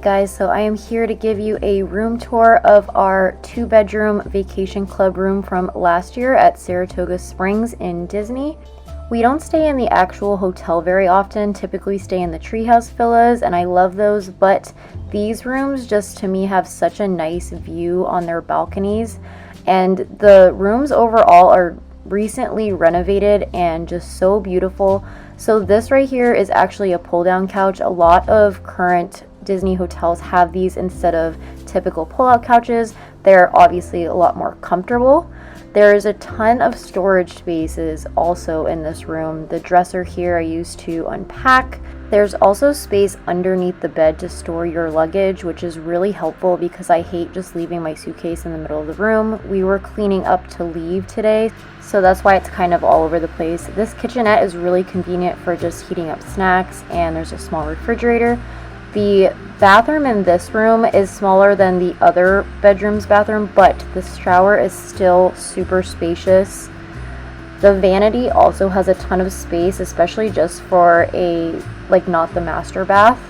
guys, so I am here to give you a room tour of our 2-bedroom vacation club room from last year at Saratoga Springs in Disney. We don't stay in the actual hotel very often, typically stay in the treehouse villas, and I love those, but these rooms just to me have such a nice view on their balconies, and the rooms overall are recently renovated and just so beautiful. So this right here is actually a pull-down couch. A lot of current Disney hotels have these instead of typical pull-out couches. They're obviously a lot more comfortable. There's a ton of storage spaces also in this room. The dresser here I used to unpack. There's also space underneath the bed to store your luggage, which is really helpful because I hate just leaving my suitcase in the middle of the room. We were cleaning up to leave today, so that's why it's kind of all over the place. This kitchenette is really convenient for just heating up snacks, and there's a small refrigerator. The bathroom in this room is smaller than the other bedroom's bathroom, but the shower is still super spacious. The vanity also has a ton of space, especially just for a, not the master bath.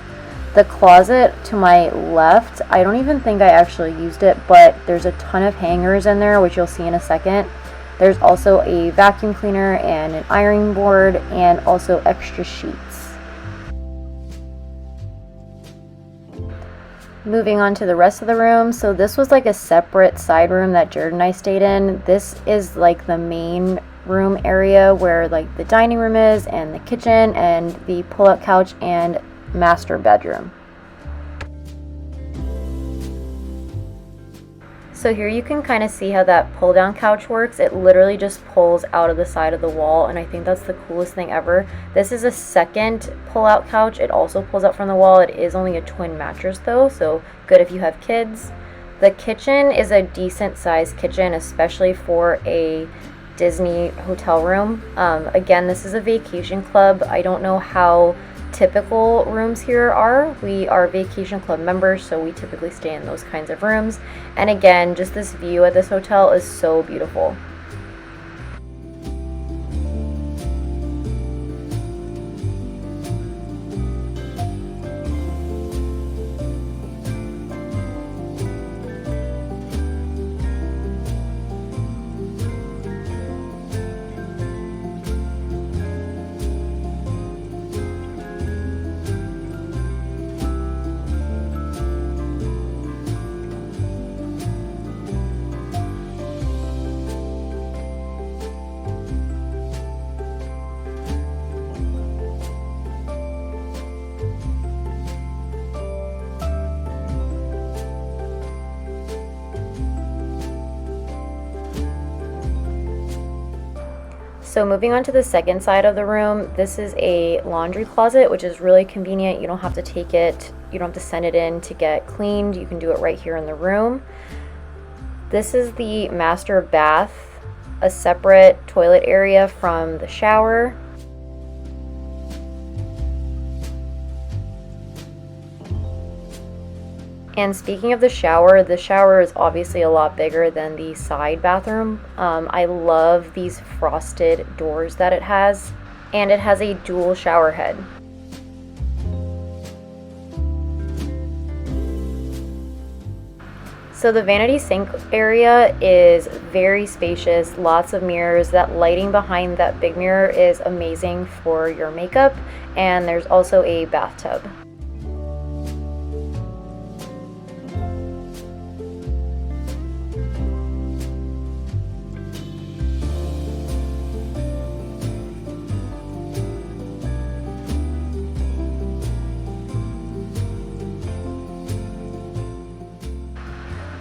The closet to my left, I don't even think I actually used it, but there's a ton of hangers in there, which you'll see in a second. There's also a vacuum cleaner and an ironing board and also extra sheets. Moving on to the rest of the room, so this was like a separate side room that Jared and I stayed in. This is like the main room area where like the dining room is and the kitchen and the pull-out couch and master bedroom. So here you can kind of see how that pull-down couch works. It literally just pulls out of the side of the wall, and I think that's the coolest thing ever. This is a second pull-out couch. It also pulls out from the wall. It is only a twin mattress though, so good if you have kids. The kitchen is a decent sized kitchen, especially for a Disney hotel room. Again, this is a vacation club. I don't know how typical rooms here are. We are vacation club members, so we typically stay in those kinds of rooms. And again, just this view at this hotel is so beautiful. So moving on to the second side of the room, this is a laundry closet, which is really convenient. You don't have to you don't have to send it in to get cleaned. You can do it right here in the room. This is the master bath, a separate toilet area from the shower. And speaking of the shower is obviously a lot bigger than the side bathroom. I love these frosted doors that it has, and it has a dual shower head. So the vanity sink area is very spacious, lots of mirrors. That lighting behind that big mirror is amazing for your makeup, and there's also a bathtub.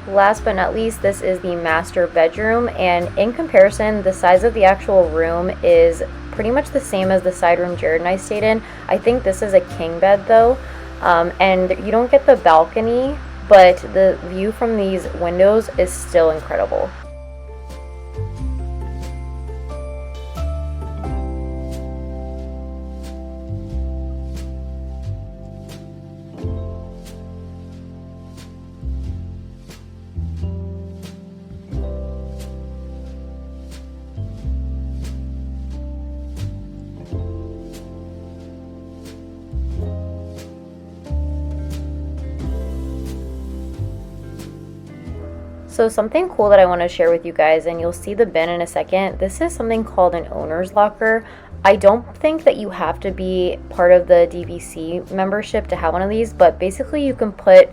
Last but not least, this is the master bedroom, and in comparison, the size of the actual room is pretty much the same as the side room Jared and I stayed in. I think this is a king bed though, and you don't get the balcony, but the view from these windows is still incredible. So something cool that I want to share with you guys, and you'll see the bin in a second, this is something called an owner's locker. I don't think that you have to be part of the DVC membership to have one of these, but basically you can put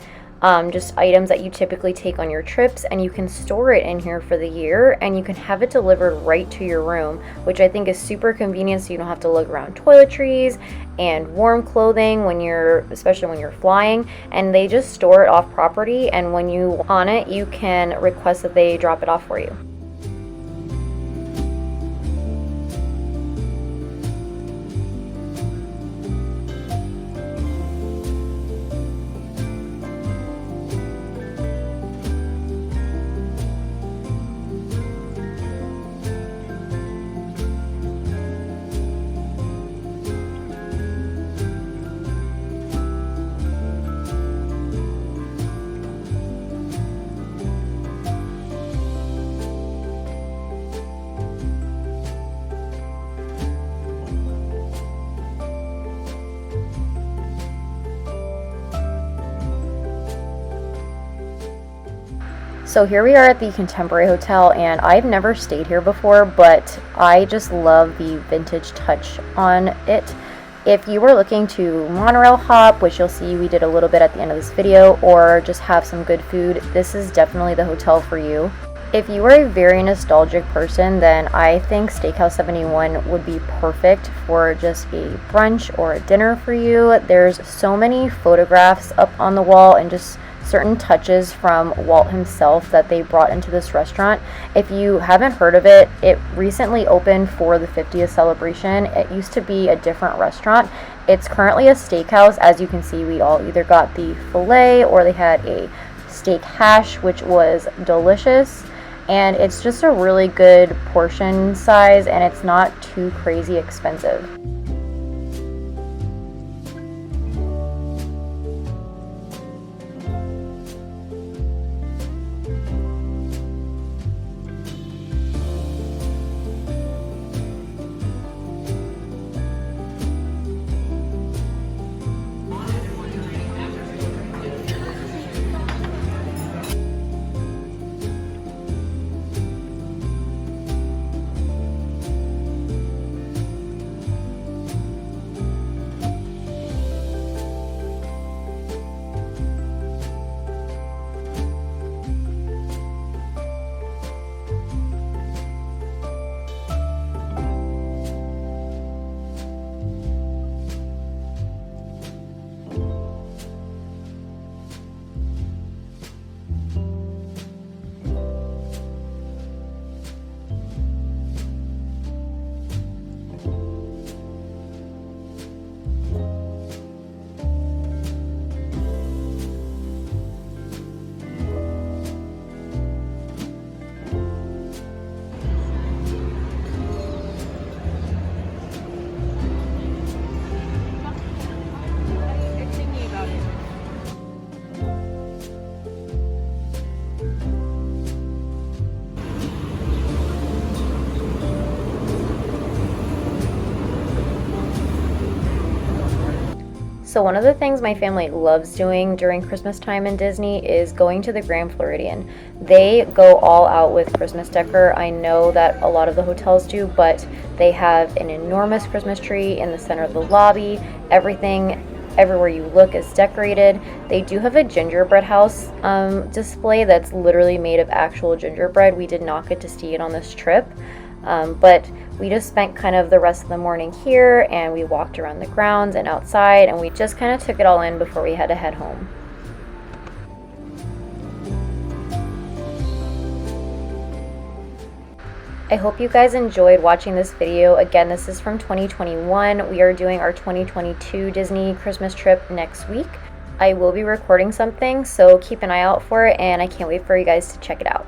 just items that you typically take on your trips, and you can store it in here for the year, and you can have it delivered right to your room, which I think is super convenient, so you don't have to lug around toiletries and warm clothing especially when you're flying. And they just store it off property, and when you on it, you can request that they drop it off for you. So here we are at the Contemporary Hotel, and I've never stayed here before, but I just love the vintage touch on it. If you were looking to monorail hop, which you'll see we did a little bit at the end of this video, or just have some good food, this is definitely the hotel for you. If you are a very nostalgic person, then I think Steakhouse 71 would be perfect for just a brunch or a dinner for you. There's so many photographs up on the wall and just certain touches from Walt himself that they brought into this restaurant. If you haven't heard of it, it recently opened for the 50th celebration. It used to be a different restaurant. It's currently a steakhouse. As you can see, we all either got the filet or they had a steak hash, which was delicious. And it's just a really good portion size, and it's not too crazy expensive. So one of the things my family loves doing during Christmas time in Disney is going to the Grand Floridian. They go all out with Christmas decor. I know that a lot of the hotels do, but they have an enormous Christmas tree in the center of the lobby. Everywhere you look is decorated. They do have a gingerbread house display that's literally made of actual gingerbread. We did not get to see it on this trip, but we just spent kind of the rest of the morning here, and we walked around the grounds and outside, and we just kind of took it all in before we had to head home. I hope you guys enjoyed watching this video. Again, this is from 2021. We are doing our 2022 Disney Christmas trip next week. I will be recording something, so keep an eye out for it, and I can't wait for you guys to check it out.